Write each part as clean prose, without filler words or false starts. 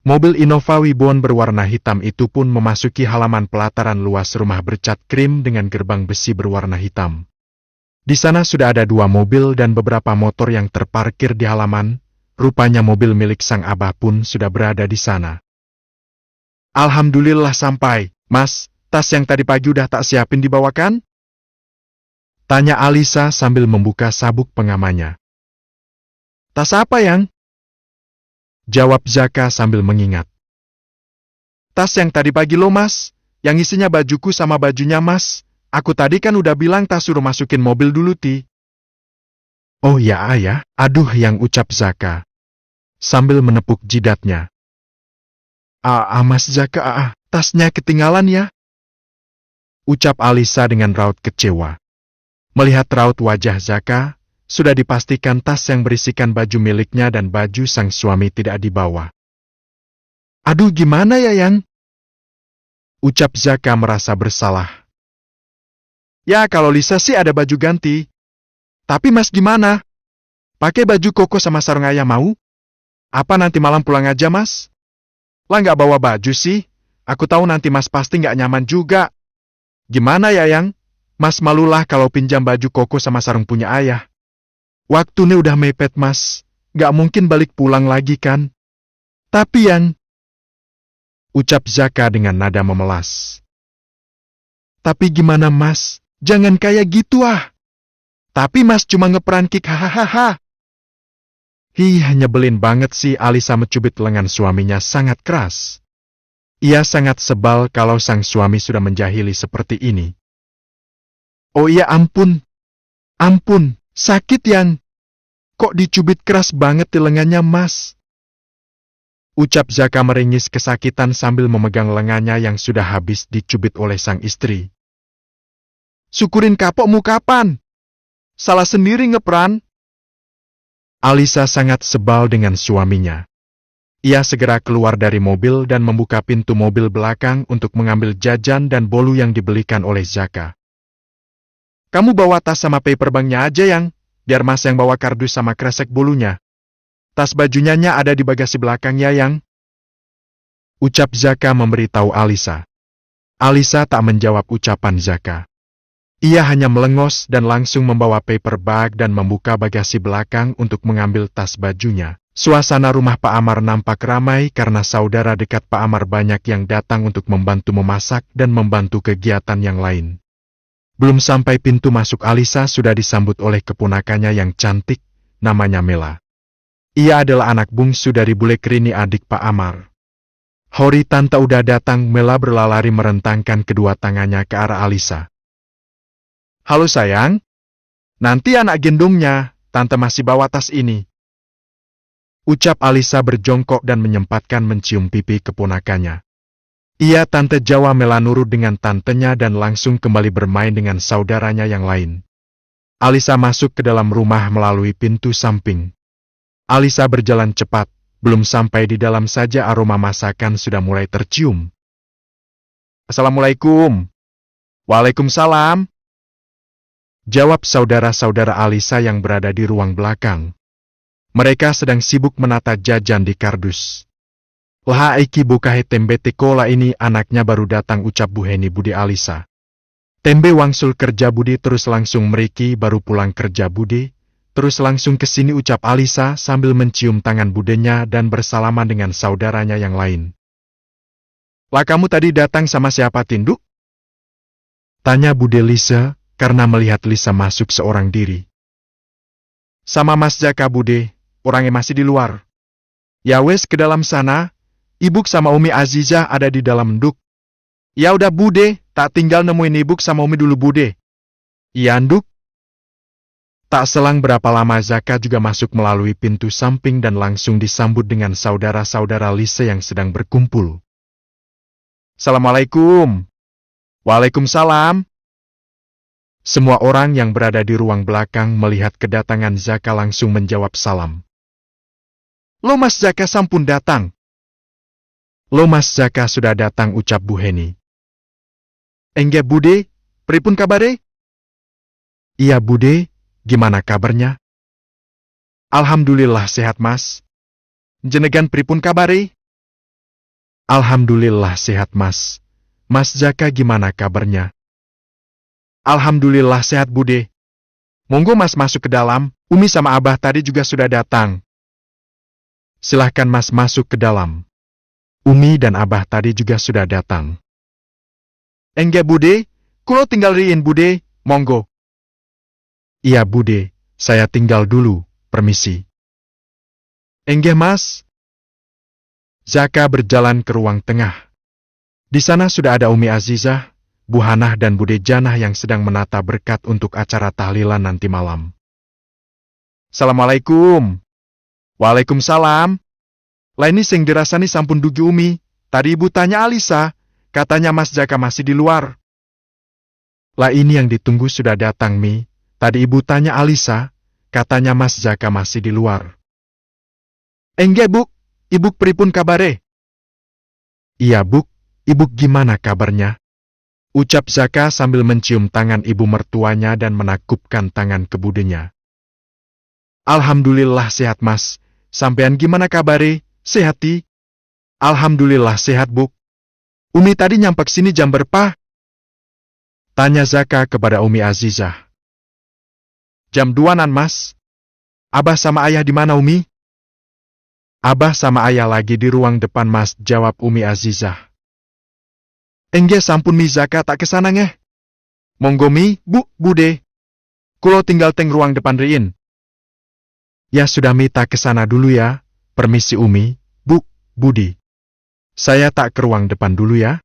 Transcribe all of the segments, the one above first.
Mobil Innova Wibon berwarna hitam itu pun memasuki halaman pelataran luas rumah bercat krim dengan gerbang besi berwarna hitam. Di sana sudah ada 2 mobil dan beberapa motor yang terparkir di halaman. Rupanya mobil milik sang abah pun sudah berada di sana. Alhamdulillah sampai, Mas. Tas yang tadi pagi udah tak siapin dibawakan? Tanya Alisa sambil membuka sabuk pengamannya. Tas apa yang? Jawab Zaka sambil mengingat. Tas yang tadi pagi lo Mas, yang isinya bajuku sama bajunya Mas. Aku tadi kan udah bilang tas suruh masukin mobil dulu Ti. Oh ya ayah, aduh yang ucap Zaka. Sambil menepuk jidatnya. Mas Zaka, tasnya ketinggalan ya. Ucap Alisa dengan raut kecewa. Melihat raut wajah Zaka, sudah dipastikan tas yang berisikan baju miliknya dan baju sang suami tidak dibawa. Aduh gimana ya Yang? Ucap Zaka merasa bersalah. Ya kalau Lisa sih ada baju ganti. Tapi Mas gimana? Pakai baju koko sama sarung ayam mau? Apa nanti malam pulang aja Mas? Lah nggak bawa baju sih? Aku tahu nanti Mas pasti nggak nyaman juga. Gimana ya Yang? Mas malulah kalau pinjam baju koko sama sarung punya ayah. Waktunya udah mepet Mas. Nggak mungkin balik pulang lagi kan? Tapi Yang... Ucap Zaka dengan nada memelas. Tapi gimana Mas? Jangan kayak gitu ah. Tapi Mas cuma ngeperankik hahaha. Nyebelin banget sih Alisa mencubit lengan suaminya sangat keras. Ia sangat sebal kalau sang suami sudah menjahili seperti ini. Oh iya ampun. Ampun, sakit Yang. Kok dicubit keras banget di lengannya Mas? Ucap Zaka meringis kesakitan sambil memegang lengannya yang sudah habis dicubit oleh sang istri. Syukurin kapokmu kapan? Salah sendiri ngeperan. Alisa sangat sebal dengan suaminya. Ia segera keluar dari mobil dan membuka pintu mobil belakang untuk mengambil jajan dan bolu yang dibelikan oleh Zaka. Kamu bawa tas sama paperbanknya aja Yang, biar Mas yang bawa kardus sama kresek bolunya. Tas bajunya ada di bagasi belakang ya Yang. Ucap Zaka memberitahu Alisa. Alisa tak menjawab ucapan Zaka. Ia hanya melengos dan langsung membawa paper bag dan membuka bagasi belakang untuk mengambil tas bajunya. Suasana rumah Pak Amar nampak ramai karena saudara dekat Pak Amar banyak yang datang untuk membantu memasak dan membantu kegiatan yang lain. Belum sampai pintu masuk Alisa sudah disambut oleh keponakannya yang cantik, namanya Mela. Ia adalah anak bungsu dari bule Kerini adik Pak Amar. Hori tante udah datang, Mela berlari merentangkan kedua tangannya ke arah Alisa. Halo sayang, nanti anak gendongnya, tante masih bawa tas ini. Ucap Alisa berjongkok dan menyempatkan mencium pipi keponakannya. Ia tante Jawa Mela nurut dengan tantenya dan langsung kembali bermain dengan saudaranya yang lain. Alisa masuk ke dalam rumah melalui pintu samping. Alisa berjalan cepat, belum sampai di dalam saja aroma masakan sudah mulai tercium. Assalamualaikum. Waalaikumsalam. Jawab saudara-saudara Alisa yang berada di ruang belakang. Mereka sedang sibuk menata jajan di kardus. Lah iki bukahe tembe tekola ini anaknya baru datang ucap Bu Heni Budi Alisa. Tembe wangsul kerja Budi terus langsung meriki baru pulang kerja Budi, terus langsung ke sini ucap Alisa sambil mencium tangan budenya dan bersalaman dengan saudaranya yang lain. Lah kamu tadi datang sama siapa Tinduk? Tanya Bude Lisa karena melihat Lisa masuk seorang diri. Sama Mas Jaka Bude, orangnya masih di luar. Ya wes ke dalam sana, Ibuk sama Umi Azizah ada di dalam nduk. Ya udah Bude, tak tinggal nemuin Ibuk sama Umi dulu Bude. Iya nduk. Tak selang berapa lama Zaka juga masuk melalui pintu samping dan langsung disambut dengan saudara-saudara Lisa yang sedang berkumpul. Assalamualaikum. Waalaikumsalam. Semua orang yang berada di ruang belakang melihat kedatangan Zaka langsung menjawab salam. Lo Mas Zaka sampun datang. Lo Mas Zaka sudah datang ucap Bu Heni. Engge Bude, pripun kabare? Iya Bude, gimana kabarnya? Alhamdulillah sehat Mas. Jenegan pripun kabare? Alhamdulillah sehat mas. Mas Zaka gimana kabarnya? Alhamdulillah sehat Bude. Monggo mas masuk ke dalam, Umi sama Abah tadi juga sudah datang. Silahkan mas masuk ke dalam. Umi dan Abah tadi juga sudah datang. Enggak Bude, kulo tinggal riin Bude, monggo. Iya Bude, saya tinggal dulu, permisi. Enggak mas. Zaka berjalan ke ruang tengah. Di sana sudah ada Umi Azizah, Bu Hanah dan Bude Janah yang sedang menata berkat untuk acara tahlilan nanti malam. Assalamualaikum. Waalaikumsalam. Laini sing dirasani sampun dugi Umi. Tadi ibu tanya Alisa, katanya Mas Zaka masih di luar. Lah ini yang ditunggu sudah datang Mi. Tadi ibu tanya Alisa, katanya Mas Zaka masih di luar. Enggak Bu, Ibu pripun kabare? Iya Bu, Ibu gimana kabarnya? Ucap Zaka sambil mencium tangan ibu mertuanya dan menakupkan tangan ke budenya. Alhamdulillah sehat mas. Sampean gimana kabare? Sehati? Alhamdulillah sehat Bu. Umi tadi nyampe sini jam berapa? Tanya Zaka kepada Umi Azizah. Jam 2-an mas. Abah sama ayah di mana Umi? Abah sama ayah lagi di ruang depan mas, jawab Umi Azizah. Enggak sampun Mi Zaka tak kesana ngeh. Monggo Mi, Bu, Bude. Kulo tinggal teng ruang depan riin. Ya sudah Mi tak kesana dulu ya. Permisi Umi, Bu, Budi. Saya tak ke ruang depan dulu ya.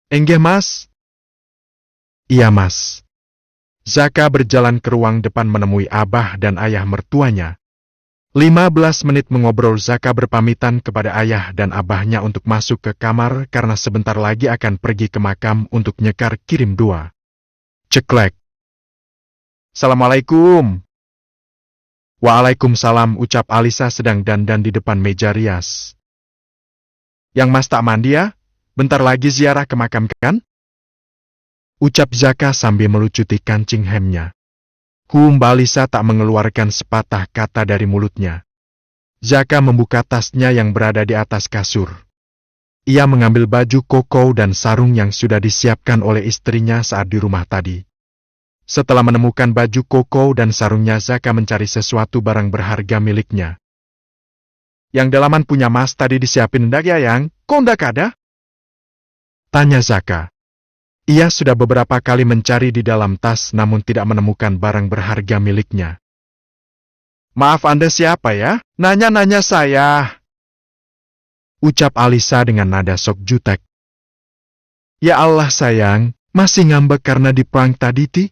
Enggak mas. Iya mas. Zaka berjalan ke ruang depan menemui Abah dan ayah mertuanya. 15 menit mengobrol Zaka berpamitan kepada ayah dan abahnya untuk masuk ke kamar karena sebentar lagi akan pergi ke makam untuk nyekar kirim doa. Ceklek. Assalamualaikum. Waalaikumsalam ucap Alisa sedang dandan di depan meja rias. Yang mas tak mandi ya? Bentar lagi ziarah ke makam kan? Ucap Zaka sambil melucuti kancing hemnya. Mbak Alisa tak mengeluarkan sepatah kata dari mulutnya. Zaka membuka tasnya yang berada di atas kasur. Ia mengambil baju koko dan sarung yang sudah disiapkan oleh istrinya saat di rumah tadi. Setelah menemukan baju koko dan sarungnya, Zaka mencari sesuatu barang berharga miliknya. Yang dalaman punya mas tadi disiapin ndak ya yang? Kok ndak ada? Tanya Zaka. Ia sudah beberapa kali mencari di dalam tas namun tidak menemukan barang berharga miliknya. Maaf Anda siapa ya? Nanya-nanya saya. Ucap Alisa dengan nada sok jutek. Ya Allah sayang, masih ngambek karena diprank tadi ti?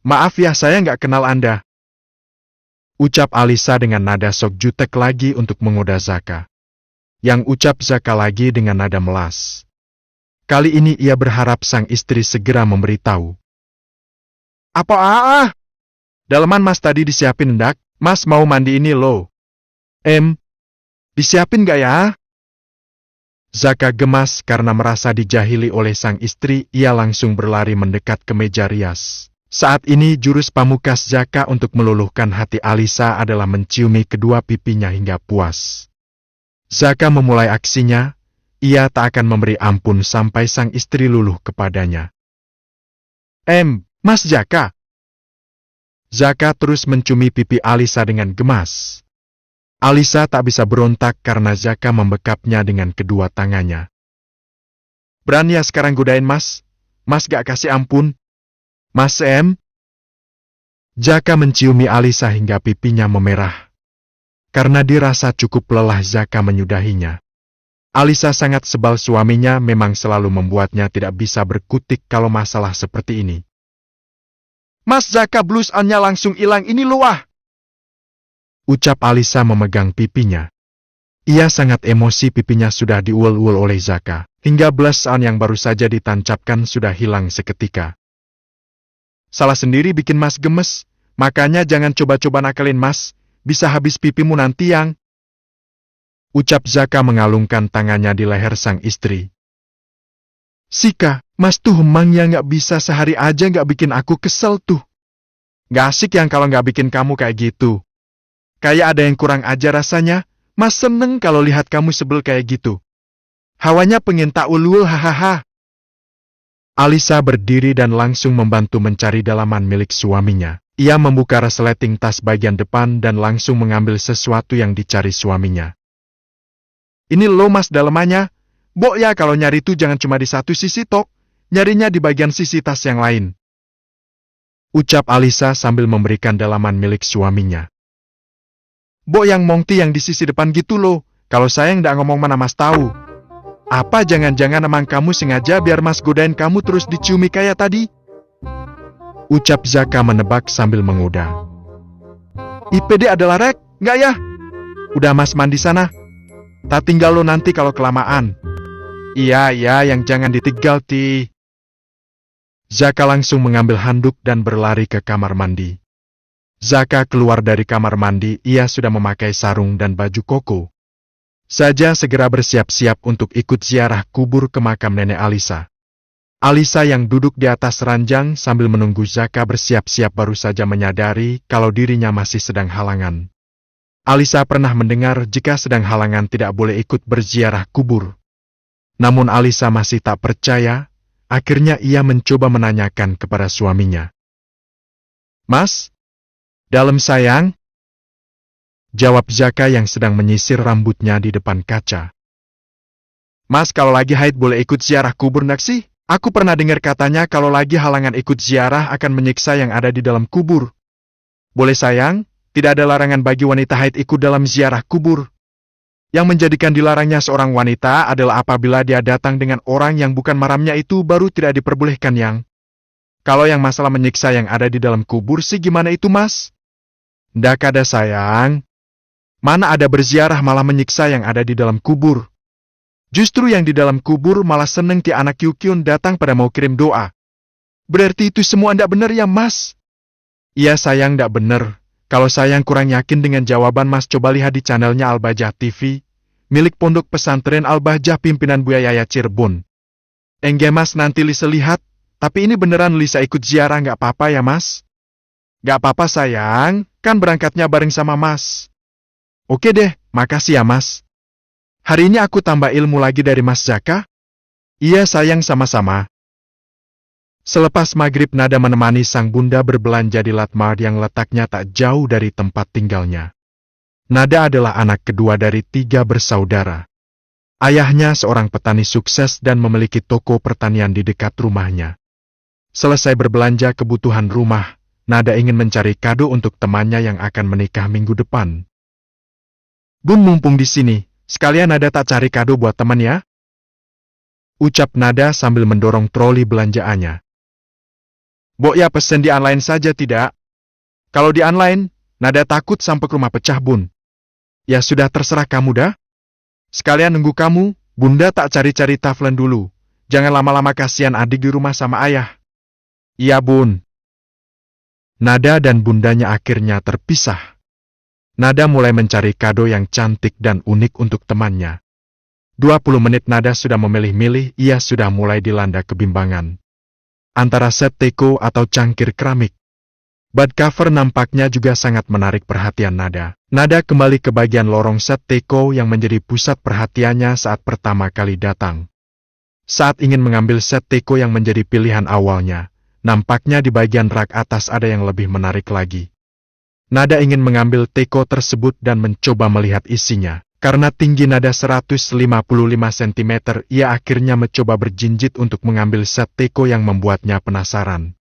Maaf ya saya nggak kenal Anda. Ucap Alisa dengan nada sok jutek lagi untuk menggoda Zaka. Yang ucap Zaka lagi dengan nada melas. Kali ini ia berharap sang istri segera memberitahu. Apa? Dalaman mas tadi disiapin ndak? Mas mau mandi ini loh. Disiapin gak ya? Zaka gemas karena merasa dijahili oleh sang istri, ia langsung berlari mendekat ke meja rias. Saat ini jurus pamukas Zaka untuk meluluhkan hati Alisa adalah menciumi kedua pipinya hingga puas. Zaka memulai aksinya. Ia tak akan memberi ampun sampai sang istri luluh kepadanya. Mas Zaka. Zaka terus mencumi pipi Alisa dengan gemas. Alisa tak bisa berontak karena Zaka membekapnya dengan kedua tangannya. Berani ya sekarang godain mas? Mas gak kasih ampun? Mas Zaka menciumi Alisa hingga pipinya memerah. Karena dirasa cukup lelah Zaka menyudahinya. Alisa sangat sebal suaminya memang selalu membuatnya tidak bisa berkutik kalau masalah seperti ini. Mas Zaka blues-annya langsung hilang ini luah. Ucap Alisa memegang pipinya. Ia sangat emosi pipinya sudah diuel-uel oleh Zaka. Hingga blues-an yang baru saja ditancapkan sudah hilang seketika. Salah sendiri bikin mas gemes. Makanya jangan coba-coba nakalin mas. Bisa habis pipimu nanti yang... Ucap Zaka mengalungkan tangannya di leher sang istri. Sika, mas tuh emangnya nggak bisa sehari aja nggak bikin aku kesel tuh. Nggak asik yang kalau nggak bikin kamu kayak gitu. Kayak ada yang kurang aja rasanya, mas seneng kalau lihat kamu sebel kayak gitu. Hawanya pengen tak ulul hahaha. Alisa berdiri dan langsung membantu mencari dalaman milik suaminya. Ia membuka resleting tas bagian depan dan langsung mengambil sesuatu yang dicari suaminya. Ini loh mas dalamannya. Bok ya kalau nyari itu jangan cuma di satu sisi tok. Nyarinya di bagian sisi tas yang lain. Ucap Alisa sambil memberikan dalaman milik suaminya. Bok yang mongti yang di sisi depan gitu loh. Kalau saya nggak ngomong mana mas tahu. Apa jangan-jangan emang kamu sengaja biar mas godain kamu terus diciumi kayak tadi? Ucap Zaka menebak sambil mengudah. IPD adalah rek, nggak ya? Udah mas mandi sana. Tak tinggal lo nanti kalau kelamaan. Iya, yang jangan ditinggal ti. Zaka langsung mengambil handuk dan berlari ke kamar mandi. Zaka keluar dari kamar mandi, ia sudah memakai sarung dan baju koko. Saja segera bersiap-siap untuk ikut ziarah kubur ke makam nenek Alisa. Alisa yang duduk di atas ranjang sambil menunggu Zaka bersiap-siap baru saja menyadari kalau dirinya masih sedang halangan. Alisa pernah mendengar jika sedang halangan tidak boleh ikut berziarah kubur. Namun Alisa masih tak percaya, akhirnya ia mencoba menanyakan kepada suaminya. Mas? Dalam sayang? Jawab Zaka yang sedang menyisir rambutnya di depan kaca. Mas kalau lagi haid boleh ikut ziarah kubur ndak sih? Aku pernah dengar katanya kalau lagi halangan ikut ziarah akan menyiksa yang ada di dalam kubur. Boleh sayang? Tidak ada larangan bagi wanita haid ikut dalam ziarah kubur. Yang menjadikan dilarangnya seorang wanita adalah apabila dia datang dengan orang yang bukan mahramnya itu baru tidak diperbolehkan yang. Kalau yang masalah menyiksa yang ada di dalam kubur sih gimana itu mas? Ndak ada sayang. Mana ada berziarah malah menyiksa yang ada di dalam kubur. Justru yang di dalam kubur malah seneng ti anak Yukyun datang pada mau kirim doa. Berarti itu semua ndak bener ya mas? Iya sayang ndak bener. Kalau sayang kurang yakin dengan jawaban mas coba lihat di channelnya Al-Bahjah TV, milik Pondok Pesantren Al-Bahjah pimpinan Buya Yaya Cirebon. Enggak mas nanti Lisa lihat, tapi ini beneran Lisa ikut ziarah nggak apa-apa ya mas? Nggak apa-apa sayang, kan berangkatnya bareng sama mas. Oke deh, makasih ya mas. Hari ini aku tambah ilmu lagi dari Mas Zaka? Iya sayang sama-sama. Selepas maghrib Nada menemani sang bunda berbelanja di Latmart yang letaknya tak jauh dari tempat tinggalnya. Nada adalah anak kedua dari 3 bersaudara. Ayahnya seorang petani sukses dan memiliki toko pertanian di dekat rumahnya. Selesai berbelanja kebutuhan rumah, Nada ingin mencari kado untuk temannya yang akan menikah minggu depan. Bun mumpung di sini, sekalian Nada tak cari kado buat teman ya? Ucap Nada sambil mendorong troli belanjaannya. Bok ya pesen di online saja tidak? Kalau di online, Nada takut sampai rumah pecah bun. Ya sudah terserah kamu dah. Sekalian nunggu kamu, bunda tak cari-cari taflen dulu. Jangan lama-lama kasihan adik di rumah sama ayah. Iya bun. Nada dan bundanya akhirnya terpisah. Nada mulai mencari kado yang cantik dan unik untuk temannya. 20 menit Nada sudah memilih-milih, ia sudah mulai dilanda kebimbangan. Antara set teko atau cangkir keramik. Bed cover nampaknya juga sangat menarik perhatian Nada. Nada kembali ke bagian lorong set teko yang menjadi pusat perhatiannya saat pertama kali datang. Saat ingin mengambil set teko yang menjadi pilihan awalnya, nampaknya di bagian rak atas ada yang lebih menarik lagi. Nada ingin mengambil teko tersebut dan mencoba melihat isinya. Karena tinggi Nada 155 cm, ia akhirnya mencoba berjinjit untuk mengambil set teko yang membuatnya penasaran.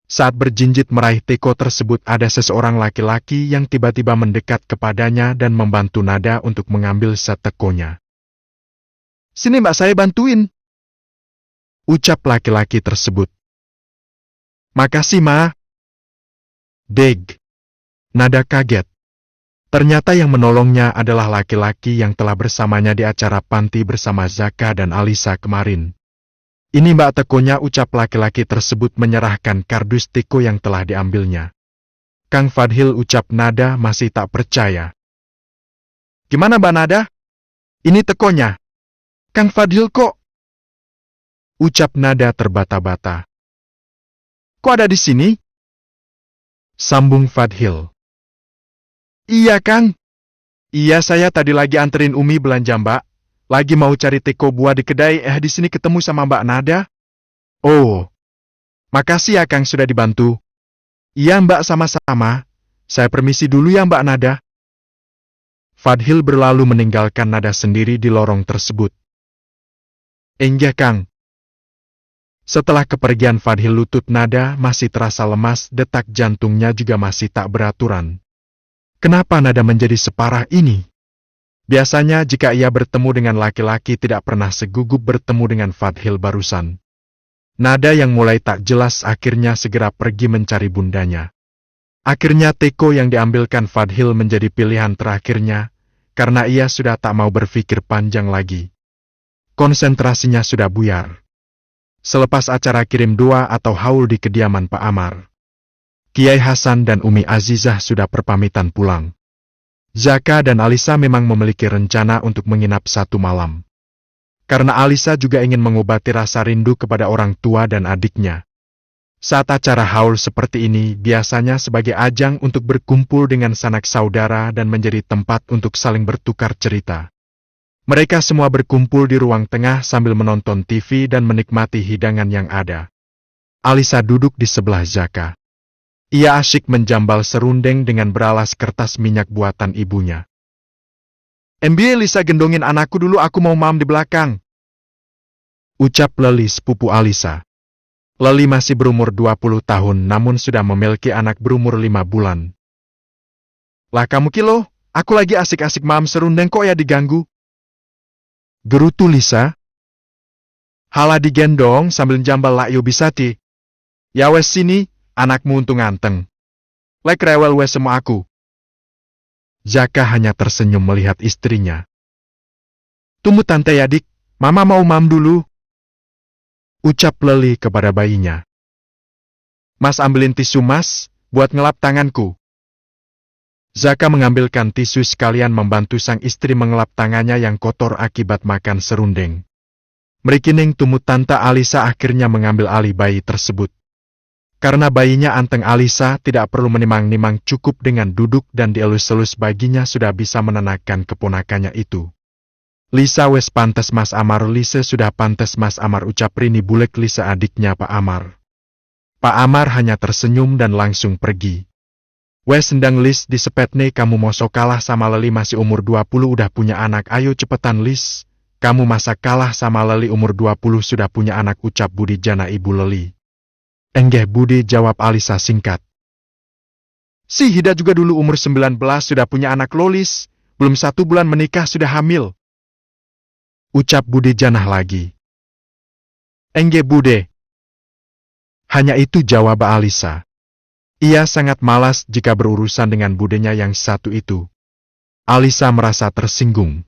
Saat berjinjit meraih teko tersebut ada seseorang laki-laki yang tiba-tiba mendekat kepadanya dan membantu Nada untuk mengambil set tekonya. Sini mbak saya bantuin. Ucap laki-laki tersebut. Makasih ma. Deg. Nada kaget. Ternyata yang menolongnya adalah laki-laki yang telah bersamanya di acara panti bersama Zaka dan Alisa kemarin. Ini mbak tekonya, ucap laki-laki tersebut menyerahkan kardus teko yang telah diambilnya. Kang Fadhil, ucap Nada masih tak percaya. Gimana mbak Nada? Ini tekonya. Kang Fadhil kok? Ucap Nada terbata-bata. Kok ada di sini? Sambung Fadhil. Iya Kang. Iya saya tadi lagi anterin Umi belanja mbak. Lagi mau cari teko buah di kedai, di sini ketemu sama Mbak Nada. Oh, makasih ya Kang sudah dibantu. Iya Mbak, sama-sama. Saya permisi dulu ya Mbak Nada. Fadhil berlalu meninggalkan Nada sendiri di lorong tersebut. Enggak Kang. Setelah kepergian Fadhil, lutut Nada masih terasa lemas, detak jantungnya juga masih tak beraturan. Kenapa Nada menjadi separah ini? Biasanya jika ia bertemu dengan laki-laki tidak pernah segugup bertemu dengan Fadhil barusan. Nada yang mulai tak jelas akhirnya segera pergi mencari bundanya. Akhirnya teko yang diambilkan Fadhil menjadi pilihan terakhirnya, karena ia sudah tak mau berpikir panjang lagi. Konsentrasinya sudah buyar. Selepas acara kirim doa atau haul di kediaman Pak Amar, Kiai Hasan dan Umi Azizah sudah berpamitan pulang. Zaka dan Alisa memang memiliki rencana untuk menginap satu malam. Karena Alisa juga ingin mengobati rasa rindu kepada orang tua dan adiknya. Saat acara haul seperti ini biasanya sebagai ajang untuk berkumpul dengan sanak saudara dan menjadi tempat untuk saling bertukar cerita. Mereka semua berkumpul di ruang tengah sambil menonton TV dan menikmati hidangan yang ada. Alisa duduk di sebelah Zaka. Ia asyik menjambal serundeng dengan beralas kertas minyak buatan ibunya. Lisa gendongin anakku dulu, aku mau mam di belakang. Ucap Leli, sepupu Alisa. Leli masih berumur 20 tahun namun sudah memiliki anak berumur 5 bulan. Lah kamu Kilo, aku lagi asik-asik mam serundeng kok ya diganggu. Gerutu Lisa. Hala digendong sambil jambal lah yo bisati. Ya wes sini, anakmu untung anteng. Lek rewel wes sama aku. Zaka hanya tersenyum melihat istrinya. Tunggu tante ya dik, mama mau mam dulu. Ucap Leli kepada bayinya. Mas ambilin tisu mas, buat ngelap tanganku. Zaka mengambilkan tisu sekalian membantu sang istri mengelap tangannya yang kotor akibat makan serundeng. Merikining tumut tante Alisa akhirnya mengambil alih bayi tersebut. Karena bayinya anteng, Alisa tidak perlu menimang-nimang, cukup dengan duduk dan dielus-elus baginya sudah bisa menenangkan keponakannya itu. Lisa wes pantes Mas Amar, Lisa sudah pantes Mas Amar, ucap Rini Bulek Lisa adiknya Pak Amar. Pak Amar hanya tersenyum dan langsung pergi. Wes sendang Lis disepet nih, kamu mosok kalah sama Leli masih umur 20 udah punya anak, ayo cepetan Lis. Kamu masa kalah sama Leli umur 20 sudah punya anak, ucap Budi Jana ibu Leli. Enggak Budi, jawab Alisa singkat. Si Hida juga dulu umur 19 sudah punya anak lolis, belum 1 bulan menikah sudah hamil. Ucap Budi Janah lagi. Enggak Bude. Hanya itu jawab Alisa. Ia sangat malas jika berurusan dengan budenya yang satu itu. Alisa merasa tersinggung.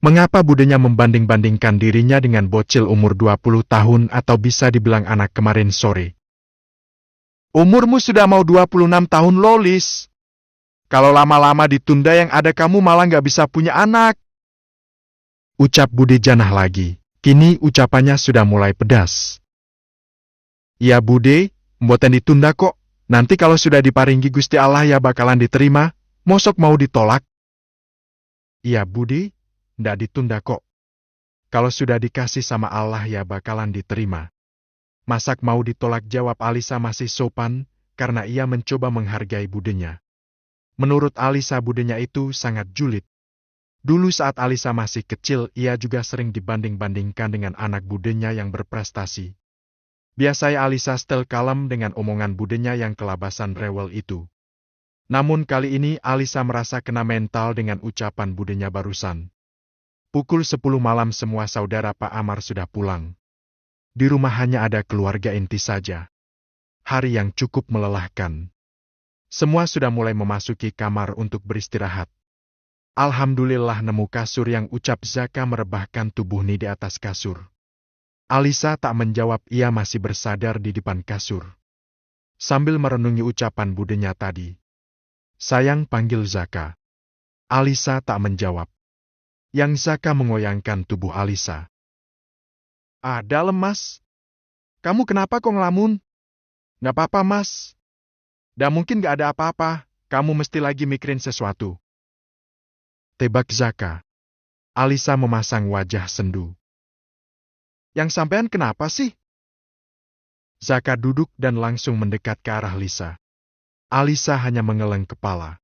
Mengapa budenya membanding-bandingkan dirinya dengan bocil umur 20 tahun atau bisa dibilang anak kemarin sore? Umurmu sudah mau 26 tahun lolis. Kalau lama-lama ditunda yang ada kamu malah nggak bisa punya anak. Ucap Budi Janah lagi. Kini ucapannya sudah mulai pedas. Ya Bude, mboten ditunda kok. Nanti kalau sudah diparinggi Gusti Allah ya bakalan diterima. Mosok mau ditolak? Iya Bude, ndak ditunda kok. Kalau sudah dikasih sama Allah ya bakalan diterima. Masak mau ditolak, jawab Alisa masih sopan, karena ia mencoba menghargai budenya. Menurut Alisa budenya itu sangat julid. Dulu saat Alisa masih kecil, ia juga sering dibanding-bandingkan dengan anak budenya yang berprestasi. Biasanya Alisa setel kalem dengan omongan budenya yang kelabasan rewel itu. Namun kali ini Alisa merasa kena mental dengan ucapan budenya barusan. Pukul 10 malam semua saudara Pak Amar sudah pulang. Di rumah hanya ada keluarga inti saja. Hari yang cukup melelahkan. Semua sudah mulai memasuki kamar untuk beristirahat. Alhamdulillah nemu kasur yang ucap Zaka merebahkan tubuh Ni di atas kasur. Alisa tak menjawab, ia masih bersadar di depan kasur. Sambil merenungi ucapan budenya tadi. Sayang, panggil Zaka. Alisa tak menjawab. Yang Zaka mengoyangkan tubuh Alisa. Dalam mas. Kamu kenapa kok ngelamun? Nggak apa-apa mas. Dah mungkin nggak ada apa-apa, kamu mesti lagi mikirin sesuatu. Tebak Zaka. Alisa memasang wajah sendu. Yang sampean kenapa sih? Zaka duduk dan langsung mendekat ke arah Lisa. Alisa hanya mengeleng kepala.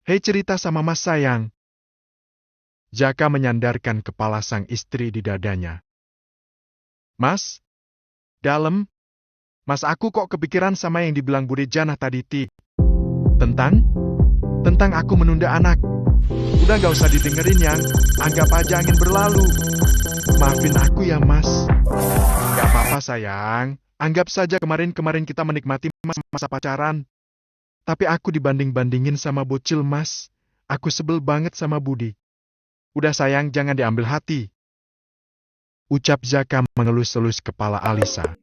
Hei, cerita sama Mas sayang. Zaka menyandarkan kepala sang istri di dadanya. Mas? Dalem? Mas, aku kok kepikiran sama yang dibilang Bude Janah tadi, Ti. Tentang? Tentang aku menunda anak. Udah gak usah didengerin, Yang. Anggap aja angin berlalu. Maafin aku ya, Mas. Gak apa-apa, sayang. Anggap saja kemarin-kemarin kita menikmati masa pacaran. Tapi aku dibanding-bandingin sama bocil, Mas. Aku sebel banget sama Budi. Udah sayang, jangan diambil hati. Ucap Zaka mengelus-elus kepala Alisa.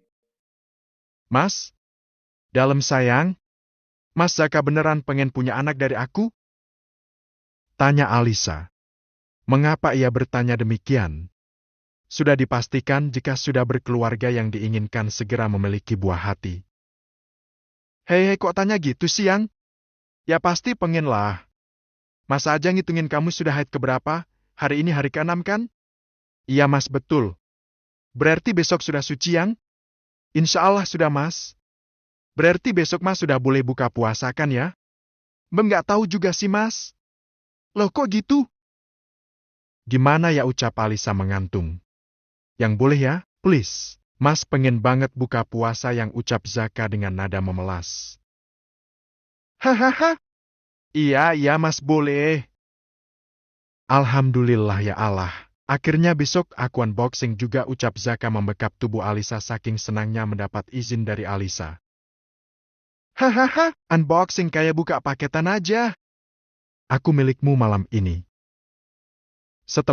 Mas? Dalem sayang? Mas Zaka beneran pengen punya anak dari aku? Tanya Alisa. Mengapa ia bertanya demikian? Sudah dipastikan jika sudah berkeluarga yang diinginkan segera memiliki buah hati. Hei, kok tanya gitu sih, Yang? Ya pasti pengen lah. Masa aja ngitungin kamu sudah haid keberapa? Hari ini hari ke-6 kan? Iya, Mas, betul. Berarti besok sudah suci, Yang? Insya Allah sudah, Mas. Berarti besok Mas sudah boleh buka puasa kan ya? Mbak nggak tahu juga sih, Mas. Loh, kok gitu? Gimana ya, ucap Alisa mengantung. Yang boleh ya, please. Mas pengen banget buka puasa, yang ucap Zaka dengan nada memelas. Hahaha. Iya, Mas, boleh. Alhamdulillah ya Allah. Akhirnya besok aku unboxing juga, ucap Zaka membekap tubuh Alisa saking senangnya mendapat izin dari Alisa. Hahaha, unboxing kayak buka paketan aja. Aku milikmu malam ini.